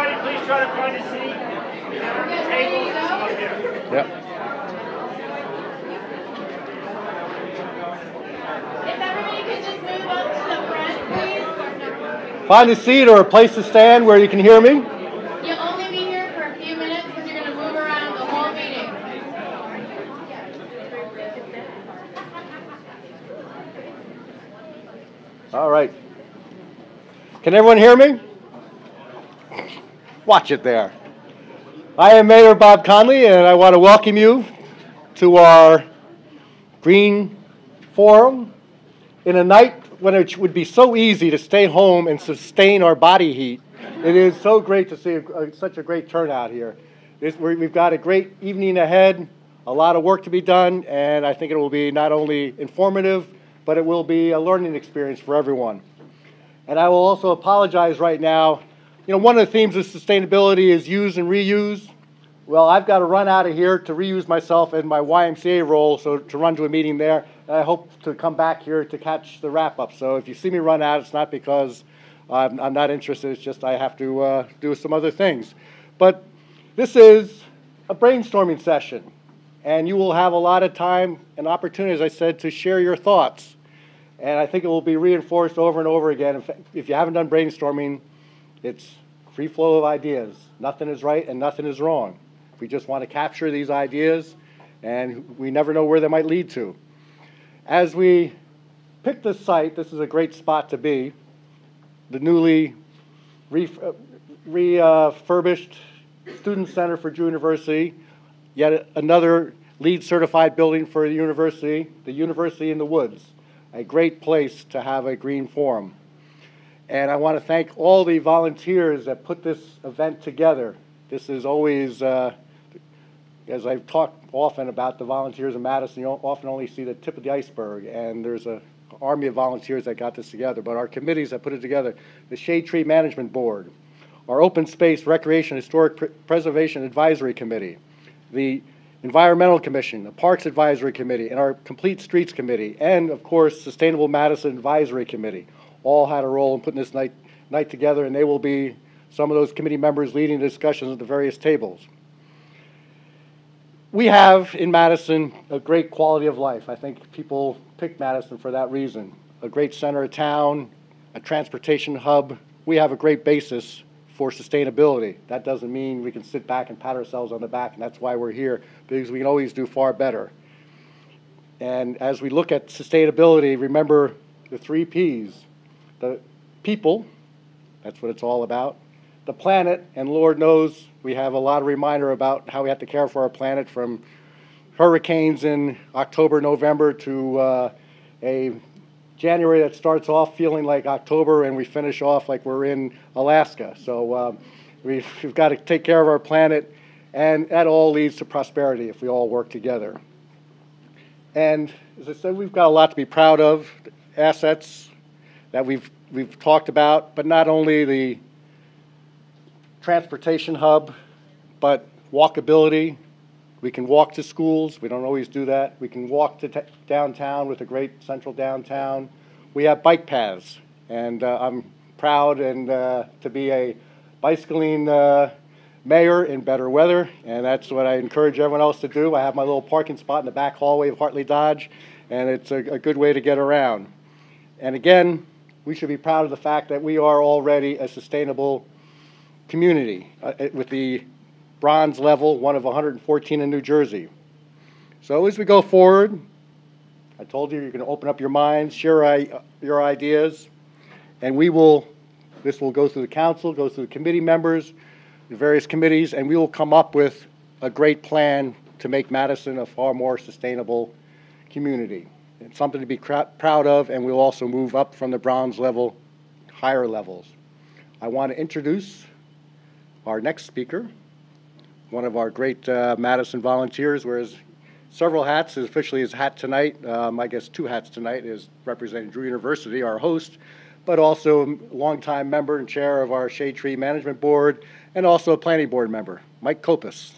everybody please try to find a seat. Tables up here. Yep. If everybody could just move up to the front, please. Find a seat or a place to stand where you can hear me. You'll only be here for a few minutes because you're going to move around the whole meeting. All right. Can everyone hear me? Watch it there. I am Mayor Bob Conley, and I want to welcome you to our Green Forum in a night when it would be so easy to stay home and sustain our body heat. It is so great to see such a great turnout here. We've got a great evening ahead, a lot of work to be done, and I think it will be not only informative, but it will be a learning experience for everyone. And I will also apologize right now. You know, one of the themes of sustainability is use and reuse. Well, I've got to run out of here to reuse myself in my YMCA role, so to run to a meeting there. And I hope to come back here to catch the wrap-up. So if you see me run out, it's not because I'm not interested. It's just I have to do some other things. But this is a brainstorming session, and you will have a lot of time and opportunity, as I said, to share your thoughts. And I think it will be reinforced over and over again. If you haven't done brainstorming, it's free flow of ideas. Nothing is right and nothing is wrong. We just want to capture these ideas, and we never know where they might lead to. As we pick this site, this is a great spot to be. The newly refurbished Student Center for Drew University, yet another LEED certified building for the University in the Woods, a great place to have a green forum. And I want to thank all the volunteers that put this event together. This is always, as I've talked often about the volunteers in Madison, you often only see the tip of the iceberg, and there's an army of volunteers that got this together. But our committees that put it together, the Shade Tree Management Board, our Open Space, Recreation, Historic Preservation Advisory Committee, the Environmental Commission, the Parks Advisory Committee, and our Complete Streets Committee, and of course, Sustainable Madison Advisory Committee, all had a role in putting this night together, and they will be some of those committee members leading the discussions at the various tables. We have in Madison a great quality of life. I think people pick Madison for that reason. A great center of town, a transportation hub. We have a great basis for sustainability. That doesn't mean we can sit back and pat ourselves on the back, and that's why we're here, because we can always do far better. And as we look at sustainability, remember the 3 Ps. The people, that's what it's all about. The planet, and Lord knows we have a lot of reminder about how we have to care for our planet, from hurricanes in October, November, to a January that starts off feeling like October and we finish off like we're in Alaska. So we've got to take care of our planet, and that all leads to prosperity if we all work together. And as I said, we've got a lot to be proud of, assets that we've talked about, but not only the transportation hub, but walkability. We can walk to schools. We don't always do that. We can walk to downtown with a great central downtown. We have bike paths, and I'm proud and to be a bicycling mayor in better weather, and that's what I encourage everyone else to do. I have my little parking spot in the back hallway of Hartley Dodge, and it's a good way to get around. And again, we should be proud of the fact that we are already a sustainable community with the bronze level, one of 114 in New Jersey. So as we go forward, I told you you're going to open up your minds, share your ideas, and this will go through the council, go through the committee members, the various committees, and we will come up with a great plan to make Madison a far more sustainable community. It's something to be proud of, and we'll also move up from the bronze level, higher levels. I want to introduce our next speaker, one of our great Madison volunteers, wears several hats. Officially his hat tonight, I guess 2 hats tonight, is representing Drew University, our host, but also a longtime member and chair of our Shade Tree Management Board, and also a planning board member, Mike Kopis.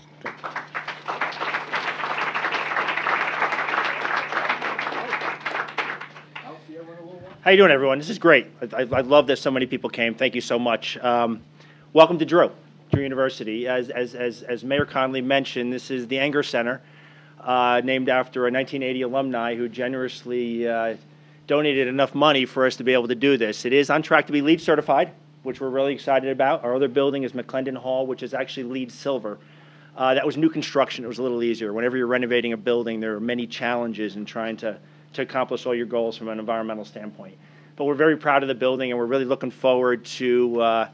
How you doing, everyone? This is great. I love that so many people came. Thank you so much. Welcome to Drew. Drew University. As Mayor Conley mentioned, this is the Enger Center, named after a 1980 alumni who generously donated enough money for us to be able to do this. It is on track to be LEED certified, which we're really excited about. Our other building is McClendon Hall, which is actually LEED silver. That was new construction. It was a little easier. Whenever you're renovating a building, there are many challenges in trying to accomplish all your goals from an environmental standpoint. But we're very proud of the building, and we're really looking forward to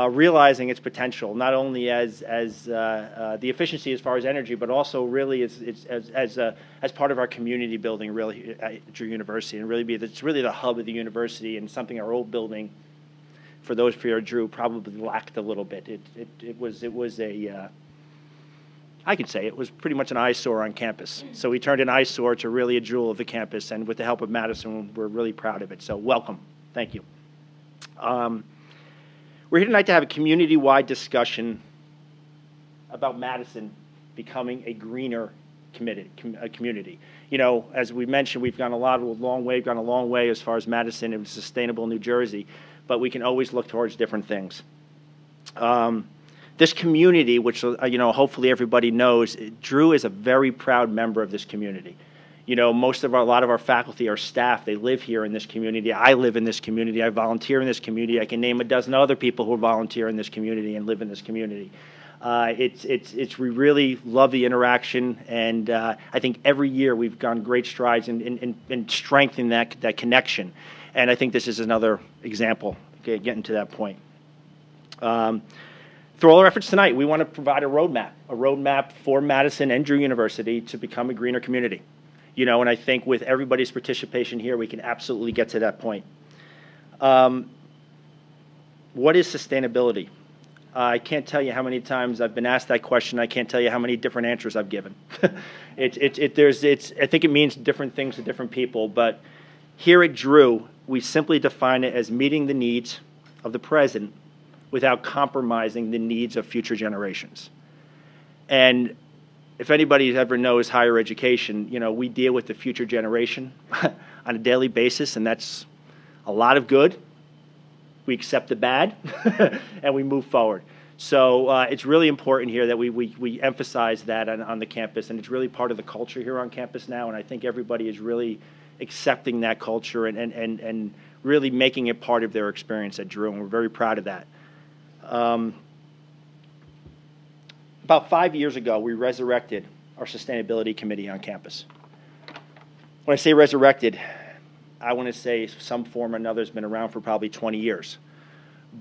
realizing its potential, not only as the efficiency as far as energy, but also really as part of our community building, really at Drew University, and really it's really the hub of the university, and something our old building, for those here at Drew, probably lacked a little bit. It was I could say it was pretty much an eyesore on campus. So we turned an eyesore to really a jewel of the campus, and with the help of Madison, we're really proud of it. So welcome. Thank you. We're here tonight to have a community-wide discussion about Madison becoming a greener community. You know, as we mentioned, we've gone a long way as far as Madison and sustainable New Jersey, but we can always look towards different things. This community, which hopefully everybody knows, Drew is a very proud member of this community. You know, a lot of our faculty, our staff, they live here in this community. I live in this community. I volunteer in this community. I can name a dozen other people who volunteer in this community and live in this community. We really love the interaction, and I think every year we've gone great strides in strengthening that connection. And I think this is another example, getting to that point. Through all our efforts tonight, we want to provide a roadmap for Madison and Drew University to become a greener community. You know, and I think with everybody's participation here, we can absolutely get to that point. What is sustainability? I can't tell you how many times I've been asked that question. I can't tell you how many different answers I've given. I think it means different things to different people, but here at Drew, we simply define it as meeting the needs of the present without compromising the needs of future generations. And if anybody ever knows higher education, you know, we deal with the future generation on a daily basis, and that's a lot of good. We accept the bad, and we move forward. So it's really important here that we emphasize that on the campus, and it's really part of the culture here on campus now, and I think everybody is really accepting that culture and really making it part of their experience at Drew, and we're very proud of that. About 5 years ago, we resurrected our sustainability committee on campus. When I say resurrected, I want to say some form or another has been around for probably 20 years.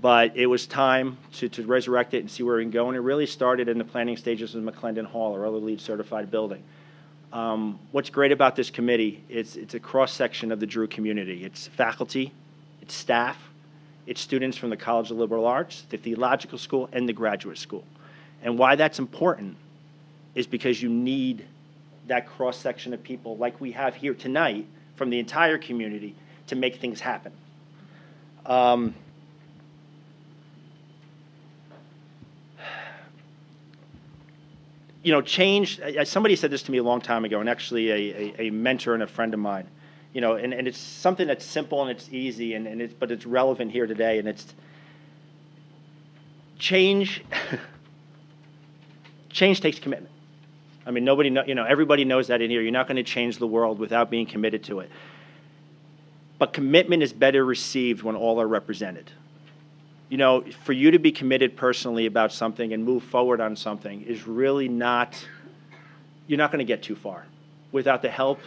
But it was time to resurrect it and see where we can go, and it really started in the planning stages of McClendon Hall, our other LEED certified building. What's great about this committee is it's a cross-section of the Drew community. It's faculty, it's staff, it's students from the College of Liberal Arts, the Theological School, and the Graduate School. And why that's important is because you need that cross-section of people like we have here tonight from the entire community to make things happen. You know, change, somebody said this to me a long time ago, and actually a mentor and a friend of mine, you know, and it's something that's simple and it's easy, but it's relevant here today, and it's change. Change takes commitment. I mean, everybody knows that in here. You're not going to change the world without being committed to it. But commitment is better received when all are represented. You know, for you to be committed personally about something and move forward on something is really you're not going to get too far without the help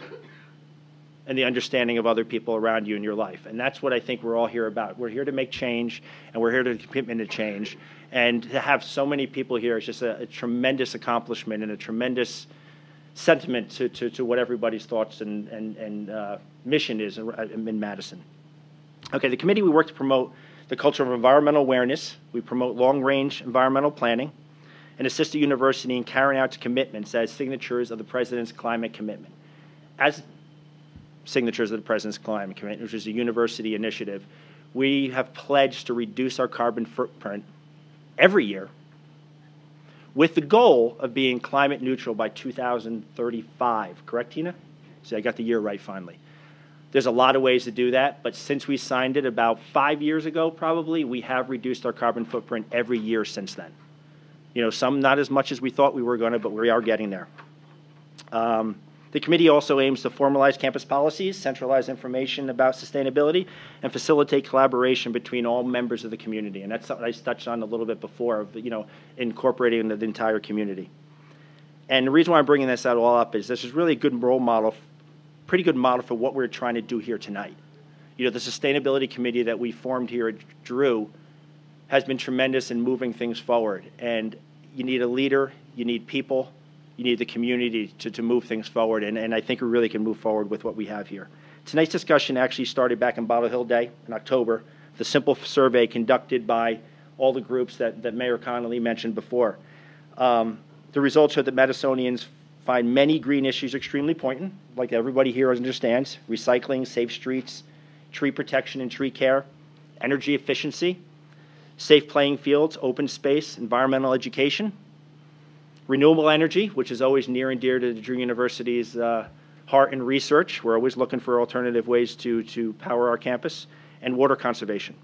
and the understanding of other people around you in your life. And that's what I think we're all here about. We're here to make change, and we're here to commitment to change. And to have so many people here is just a tremendous accomplishment and a tremendous sentiment to what everybody's thoughts and mission is in Madison. Okay, the committee, we work to promote the culture of environmental awareness. We promote long-range environmental planning and assist the university in carrying out its commitments as signatures of the President's climate commitment. As signatures of the President's climate commitment, which is a university initiative, we have pledged to reduce our carbon footprint every year with the goal of being climate neutral by 2035. Correct, Tina? See, I got the year right finally. There's a lot of ways to do that, but since we signed it about 5 years ago probably, we have reduced our carbon footprint every year since then. Some not as much as we thought we were going to, but we are getting there. The committee also aims to formalize campus policies, centralize information about sustainability, and facilitate collaboration between all members of the community. And that's something I touched on a little bit before, of, incorporating the entire community. And the reason why I'm bringing this all up is this is really a good role model, pretty good model for what we're trying to do here tonight. The sustainability committee that we formed here at Drew has been tremendous in moving things forward. And you need a leader, you need people, you need the community to move things forward, and I think we really can move forward with what we have here. Tonight's discussion actually started back in Bottle Hill Day in October, the simple survey conducted by all the groups that Mayor Connolly mentioned before. The results showed that Madisonians find many green issues extremely important, like everybody here understands: recycling, safe streets, tree protection and tree care, energy efficiency, safe playing fields, open space, environmental education, renewable energy, which is always near and dear to the Drew University's heart and research. We're always looking for alternative ways to power our campus, and water conservation.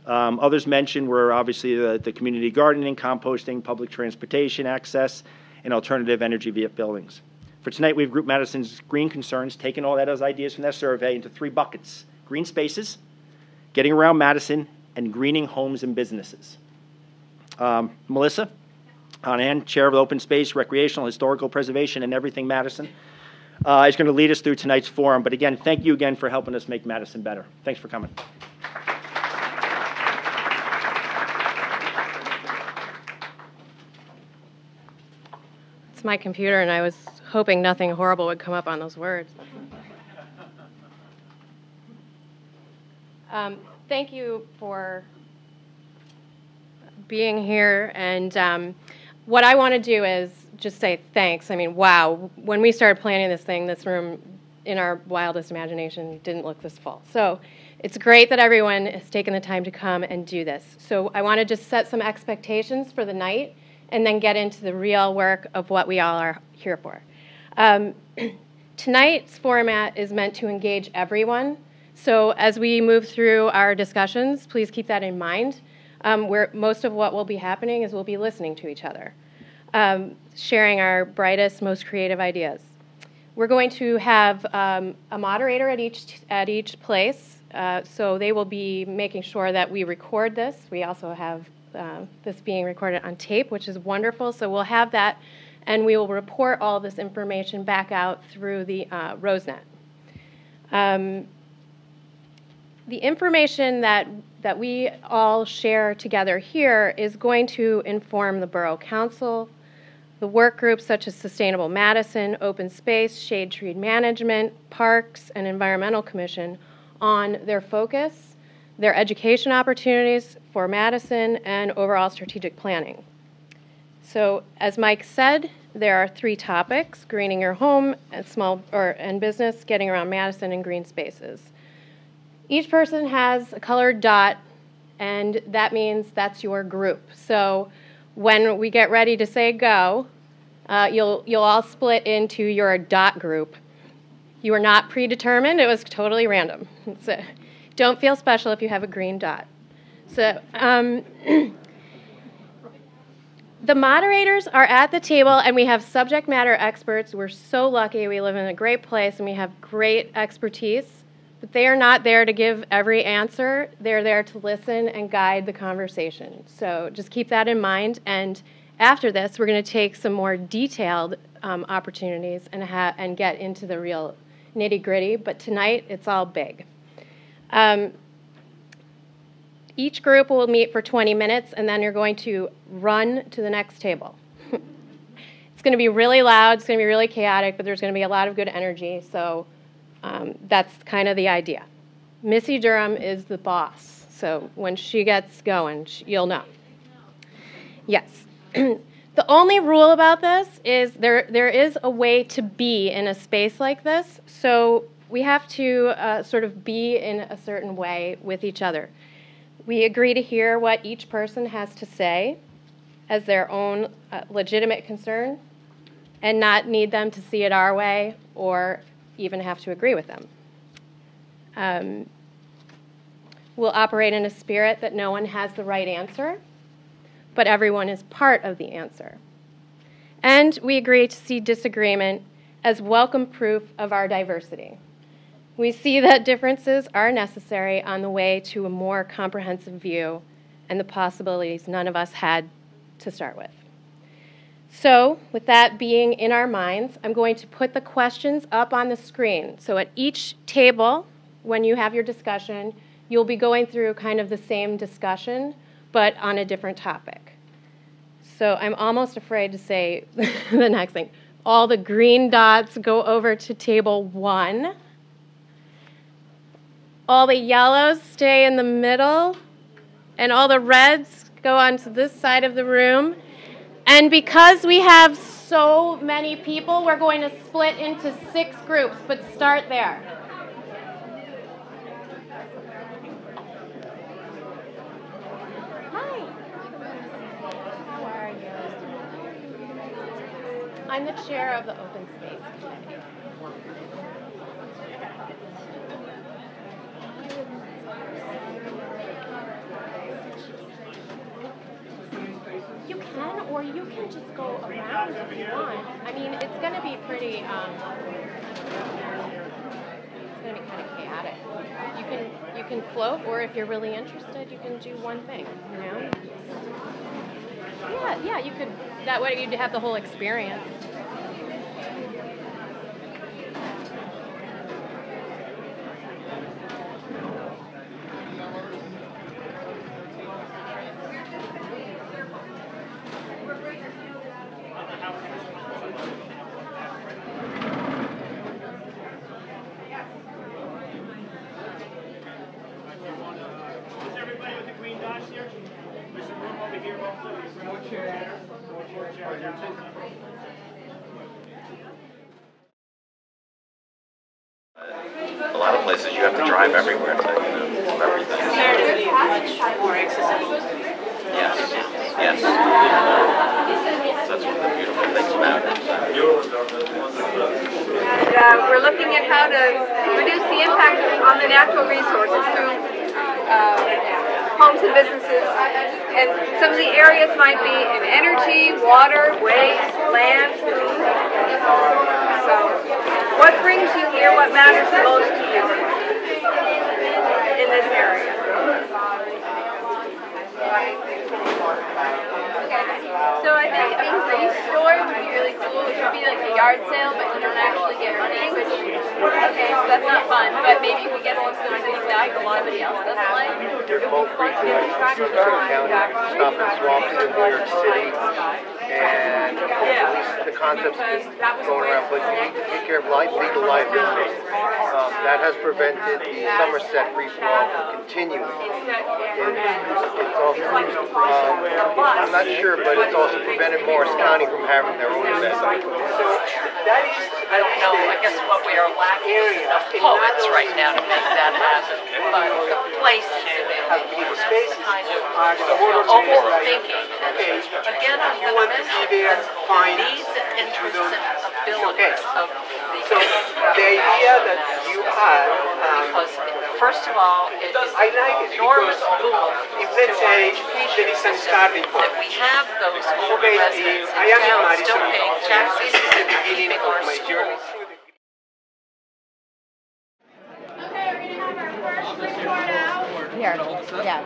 Others mentioned were obviously the community gardening, composting, public transportation access, and alternative energy buildings. For tonight, we've grouped Madison's green concerns, taken all that as ideas from that survey, into 3 buckets: green spaces, getting around Madison, and greening homes and businesses. Melissa Honahan, Chair of Open Space, Recreational, Historical Preservation, and Everything Madison, is going to lead us through tonight's forum. But again, thank you again for helping us make Madison better. Thanks for coming. It's my computer, and I was hoping nothing horrible would come up on those words. Thank you for being here, and what I want to do is just say thanks. I mean, wow, when we started planning this thing, this room, in our wildest imagination, didn't look this full. So it's great that everyone has taken the time to come and do this. So I want to just set some expectations for the night and then get into the real work of what we all are here for. Tonight's format is meant to engage everyone. So as we move through our discussions, please keep that in mind. Where most of what will be happening is we'll be listening to each other, sharing our brightest, most creative ideas. We're going to have a moderator at each place, so they will be making sure that we record this. We also have this being recorded on tape, which is wonderful. So we'll have that, and we will report all this information back out through the RoseNet. The information that we all share together here is going to inform the Borough Council, the work groups such as Sustainable Madison, Open Space, Shade Tree Management, Parks, and Environmental Commission on their focus, their education opportunities for Madison, and overall strategic planning. So, as Mike said, there are 3 topics: greening your home, and business, getting around Madison, and green spaces. Each person has a colored dot, and that means that's your group. So when we get ready to say go, you'll all split into your dot group. You are not predetermined. It was totally random. So don't feel special if you have a green dot. So the moderators are at the table, and we have subject matter experts. We're so lucky. We live in a great place, and we have great expertise. But they are not there to give every answer. They're there to listen and guide the conversation. So just keep that in mind. And after this, we're going to take some more detailed opportunities and get into the real nitty-gritty. But tonight, it's all big. Each group will meet for 20 minutes, and then you're going to run to the next table. It's going to be really loud. It's going to be really chaotic, but there's going to be a lot of good energy. So that's kind of the idea. Missy Durham is the boss, so when she gets going, you'll know. Yes. The only rule about this is there is a way to be in a space like this, so we have to sort of be in a certain way with each other. We agree to hear what each person has to say as their own legitimate concern and not need them to see it our way or even have to agree with them. We'll operate in a spirit that no one has the right answer, but everyone is part of the answer. And we agree to see disagreement as welcome proof of our diversity. We see that differences are necessary on the way to a more comprehensive view and the possibilities none of us had to start with. So, with that being in our minds, I'm going to put the questions up on the screen. So at each table, when you have your discussion, you'll be going through kind of the same discussion, but on a different topic. So I'm almost afraid to say the next thing. All the green dots go over to table 1. All the yellows stay in the middle, and all the reds go onto this side of the room. And because we have so many people, we're going to split into 6 groups, but start there. Hi. How are you? I'm the chair of the Open Space Committee. You can, or you can just go around if you want. I mean, it's going to be pretty, it's going to be kind of chaotic. You can float, or if you're really interested, you can do one thing, you know? Yeah, you could, that way you'd have the whole experience. A lot of places you have to drive everywhere to move everything. Comparatively much more accessible. Yes. Yes. That's one of the beautiful things about it. And we're looking at how to reduce the impact on the natural resources through homes and businesses. And some of the areas might be in energy, water, waste, land, food. So, what brings you here? What matters the most to you in this area? So I think a free store would be really cool. It should be like a yard sale, but you don't actually get money, which, okay, so that's not fun, but maybe we get something like somebody else doesn't like. They're both free to County, Stop and Swamps in New York City, and at least the concept's been going around, but you need to take care of legal liability. That has prevented the Somerset free for all from continuing. It's also, I'm not sure, but it's also prevented Morris County from having their own event. I don't know. I guess what we are lacking is enough poets right now to make that happen. But the places available, the kind of overthinking. Again, I'm going to mention these interests and abilities of the idea that you had, because first of all, it is I like it enormous because boom if let's say there is some starting point. that we have those older Okay, residents I in am in town Madison. still paying taxes This is the and beginning keeping of our my journey schools. through the Okay, we're gonna have our first report out. Here, yeah.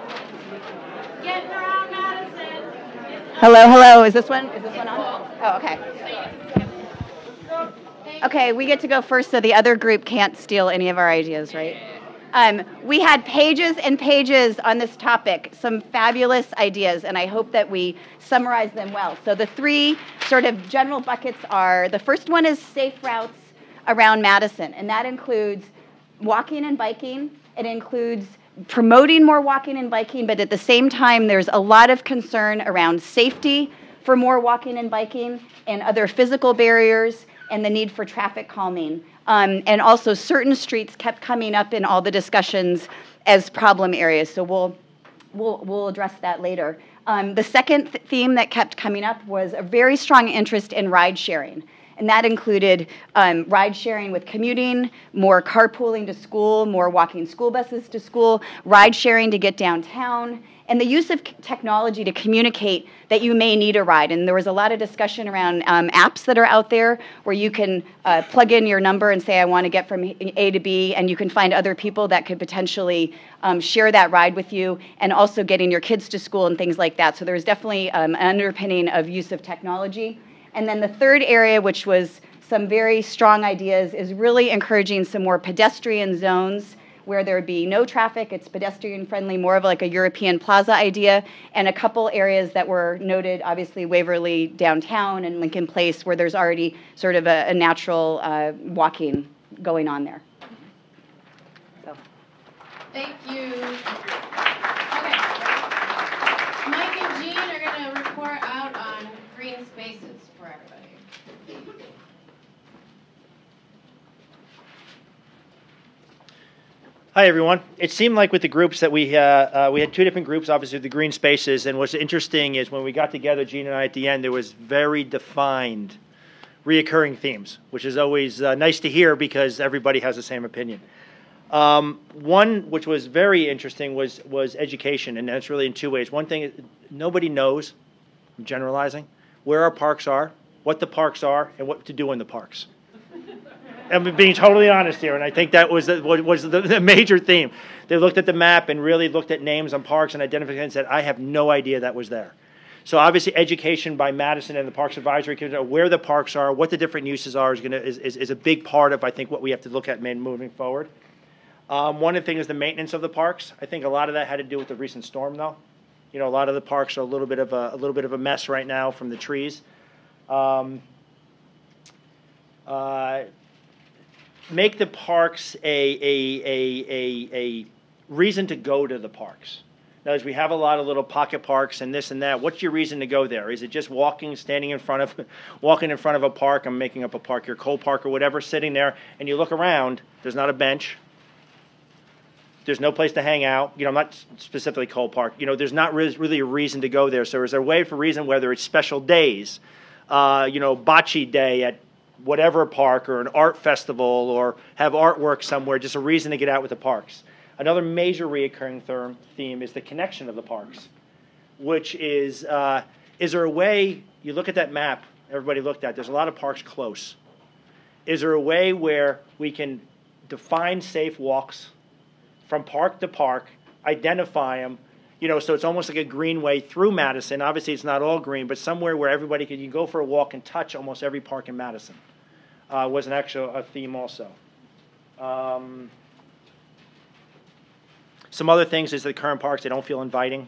Getting around Madison. Hello. Is this one on? Oh, okay. Okay, we get to go first, so the other group can't steal any of our ideas, right? We had pages and pages on this topic, some fabulous ideas, and I hope that we summarize them well. So the 3 sort of general buckets are, the first one is safe routes around Madison, and that includes walking and biking. It includes promoting more walking and biking, but at the same time, there's a lot of concern around safety for more walking and biking and other physical barriers and the need for traffic calming. And also certain streets kept coming up in all the discussions as problem areas, so we'll address that later. The second theme that kept coming up was a very strong interest in ride sharing. And that included ride sharing with commuting, more carpooling to school, more walking school buses to school, ride sharing to get downtown, and the use of technology to communicate that you may need a ride. And there was a lot of discussion around apps that are out there where you can plug in your number and say, I want to get from A to B, and you can find other people that could potentially share that ride with you, and also getting your kids to school and things like that. So there's definitely an underpinning of use of technology. And then the third area, which was some very strong ideas, is really encouraging some more pedestrian zones where there would be no traffic. It's pedestrian friendly, more of like a European plaza idea, and a couple areas that were noted, obviously Waverly downtown and Lincoln Place, where there's already sort of a natural walking going on there. So. Thank you. Okay. Mike and Jean are going to report out on green spaces for everybody. Hi, everyone. It seemed like with the groups that we had two different groups, obviously, the green spaces. And what's interesting is when we got together, Gene and I, at the end, there was very defined reoccurring themes, which is always nice to hear because everybody has the same opinion. One which was very interesting was education, and that's really in two ways. One thing is nobody knows, I'm generalizing, where our parks are, what the parks are, and what to do in the parks. I'm being totally honest here, and I think that was the major theme. They looked at the map and really looked at names on parks and identified and said, I have no idea that was there. So obviously education by Madison and the Parks Advisory Committee, where the parks are, what the different uses are, is a big part of, I think, what we have to look at moving forward. One of the things is the maintenance of the parks. I think a lot of that had to do with the recent storm, though. You know, a lot of the parks are a little bit of a mess right now from the trees. Make the parks a reason to go to the parks. Now, as we have a lot of little pocket parks and this and that, what's your reason to go there? Is it just walking in front of a park? I'm making up a park here, Cole Park or whatever, sitting there, and you look around. There's not a bench. There's no place to hang out. You know, not specifically Cole Park. You know, there's not really a reason to go there. So is there a way for reason, whether it's special days, bocce day at whatever park, or an art festival, or have artwork somewhere, just a reason to get out with the parks. Another major reoccurring theme is the connection of the parks, which is there a way, you look at that map everybody looked at, there's a lot of parks close. Is there a way where we can define safe walks from park to park, identify them, so it's almost like a greenway through Madison. Obviously, it's not all green, but somewhere where everybody you can go for a walk and touch almost every park in Madison. Was an actual theme also. Some other things is the current parks, they don't feel inviting.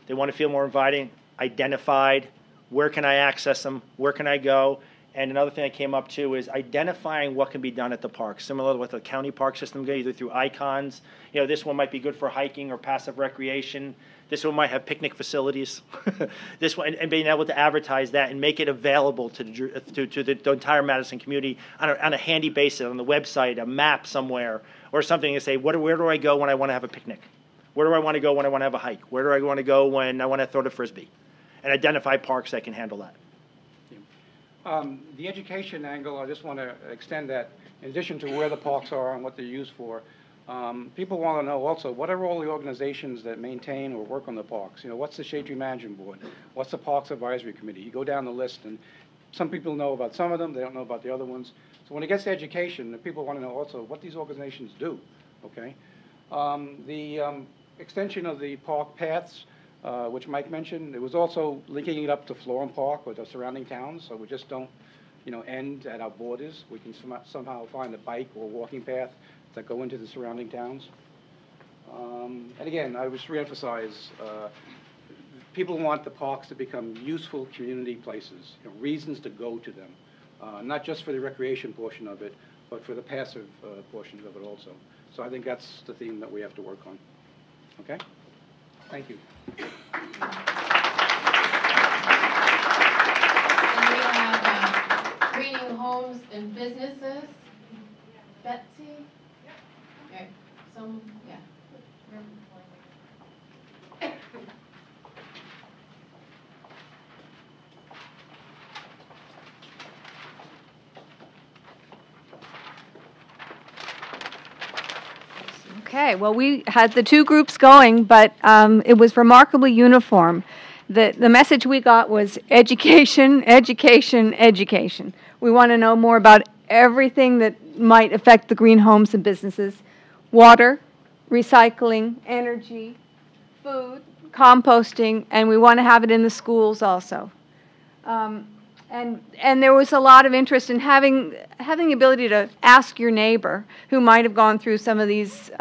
They want to feel more inviting, identified. Where can I access them? Where can I go? And another thing that came up too is identifying what can be done at the park, similar to what the county park system does, either through icons. This one might be good for hiking or passive recreation. This one might have picnic facilities. This one, and being able to advertise that and make it available to the entire Madison community on a handy basis, on the website, a map somewhere, or something to say, where do I go when I want to have a picnic? Where do I want to go when I want to have a hike? Where do I want to go when I want to throw the Frisbee? And identify parks that can handle that. The education angle, I just want to extend that. In addition to where the parks are and what they're used for, people want to know also, what are all the organizations that maintain or work on the parks? What's the Shade Tree Management Board? What's the Parks Advisory Committee? You go down the list, and some people know about some of them, they don't know about the other ones. So when it gets to education, the people want to know also what these organizations do, okay? The extension of the park paths, which Mike mentioned, it was also linking it up to Florham Park or the surrounding towns, so we just don't, end at our borders. We can somehow find a bike or walking path that go into the surrounding towns. And again, I would reemphasize, people want the parks to become useful community places, reasons to go to them, not just for the recreation portion of it, but for the passive portions of it also. So I think that's the theme that we have to work on. Okay? Thank you. And we have greening homes and businesses. Betsy? Okay. Yeah. Okay. Okay, well, we had the two groups going, but it was remarkably uniform. The message we got was education, education, education. We want to know more about everything that might affect the green homes and businesses. Water, recycling, energy, food, composting, and we want to have it in the schools also. And there was a lot of interest in having the ability to ask your neighbor who might have gone through some of these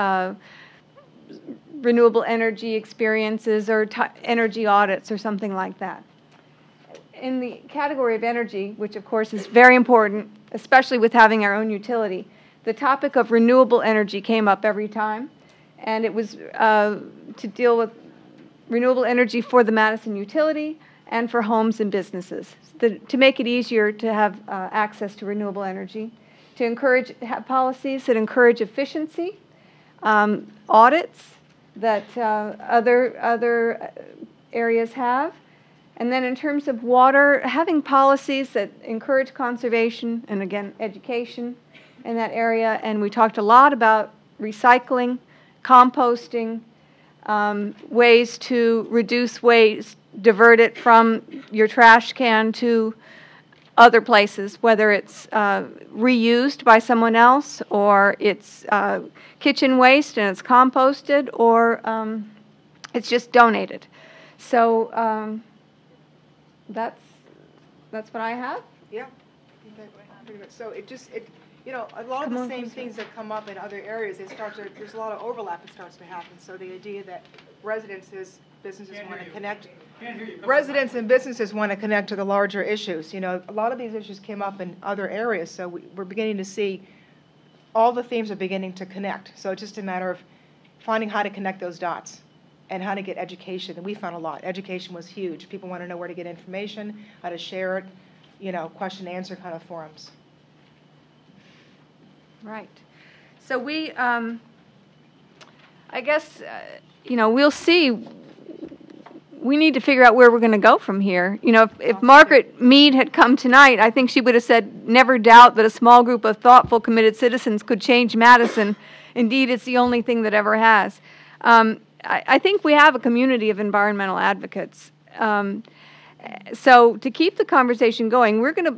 renewable energy experiences or energy audits or something like that. In the category of energy, which of course is very important, especially with having our own utility, the topic of renewable energy came up every time, and it was to deal with renewable energy for the Madison utility and for homes and businesses, to make it easier to have access to renewable energy, to encourage policies that encourage efficiency, audits that other areas have, and then in terms of water, having policies that encourage conservation and, again, education in that area. And we talked a lot about recycling, composting, ways to reduce waste, divert it from your trash can to other places, whether it's reused by someone else or it's kitchen waste and it's composted or it's just donated. So that's what I have. Yeah. Pretty much. So a lot of the same things that come up in other areas, there's a lot of overlap that starts to happen. So the idea that businesses want to connect. Residents and businesses want to connect to the larger issues. A lot of these issues came up in other areas, so we're beginning to see all the themes are beginning to connect. So it's just a matter of finding how to connect those dots and how to get education. And we found a lot. Education was huge. People want to know where to get information, how to share it, question and answer kind of forums. Right. So we, I guess, we'll see. We need to figure out where we're going to go from here. If Margaret Mead had come tonight, I think she would have said, never doubt that a small group of thoughtful, committed citizens could change Madison. Indeed, it's the only thing that ever has. I think we have a community of environmental advocates. So to keep the conversation going, we're going to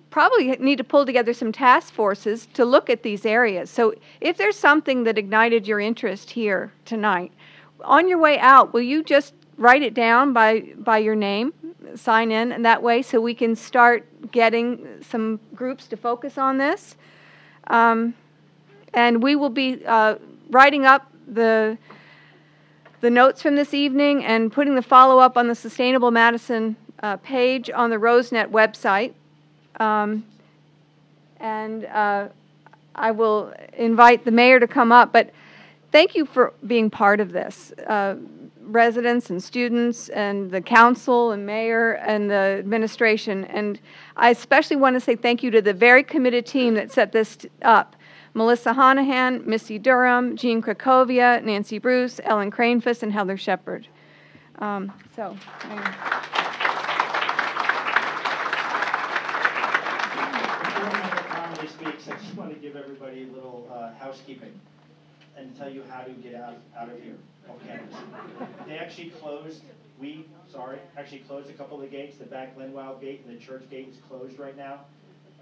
probably need to pull together some task forces to look at these areas. So if there's something that ignited your interest here tonight, on your way out, will you just write it down by your name, sign in, and that way so we can start getting some groups to focus on this. And we will be writing up the notes from this evening and putting the follow-up on the Sustainable Madison page on the RoseNet website. And I will invite the mayor to come up. But thank you for being part of this. Residents and students and the council and mayor and the administration. And I especially want to say thank you to the very committed team that set this up. Melissa Honahan, Missy Durham, Jean Krakovia, Nancy Bruce, Ellen Cranefus, and Heather Shepard. I just want to give everybody a little housekeeping and tell you how to get out of here off campus. They actually closed a couple of the gates. The back Linwald gate and the church gate is closed right now.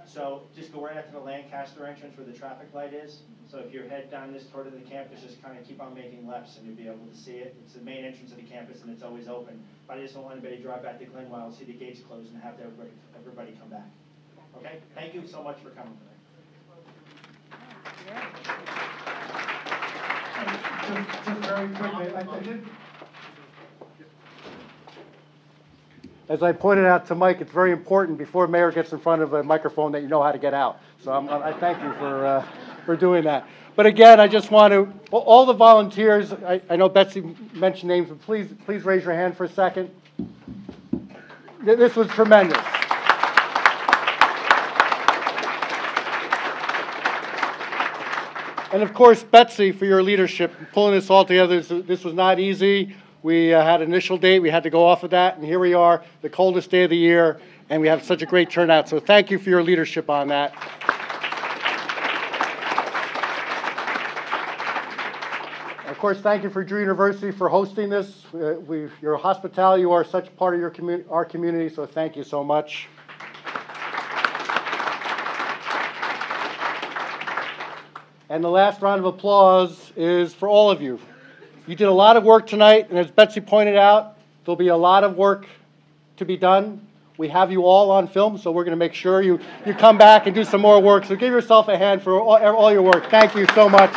So just go right after the Lancaster entrance where the traffic light is. So if you're heading down this toward the campus, just kind of keep on making lefts and you'll be able to see it. It's the main entrance of the campus and it's always open. But I just don't want anybody to drive back to Glenwell, see the gates closed, and have everybody come back. Okay? Thank you so much for coming tonight. Just very quickly, as I pointed out to Mike, it's very important before Mayor gets in front of a microphone that you know how to get out. So I thank you for doing that. But again, I just want to, all the volunteers, I know Betsy mentioned names, but please raise your hand for a second. This was tremendous. And of course, Betsy, for your leadership, pulling this all together. This was not easy. We had an initial date. We had to go off of that. And here we are, the coldest day of the year, and we have such a great turnout. So thank you for your leadership on that. course, thank you for Drew University for hosting this. Your hospitality, you are such part of our community, so thank you so much. And the last round of applause is for all of you. You did a lot of work tonight, and as Betsy pointed out, there'll be a lot of work to be done. We have you all on film, so we're going to make sure you come back and do some more work. So give yourself a hand for all your work. Thank you so much.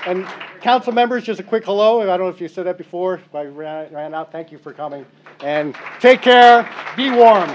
And council members, just a quick hello. I don't know if you said that before. I ran out. Thank you for coming. And take care. Be warm.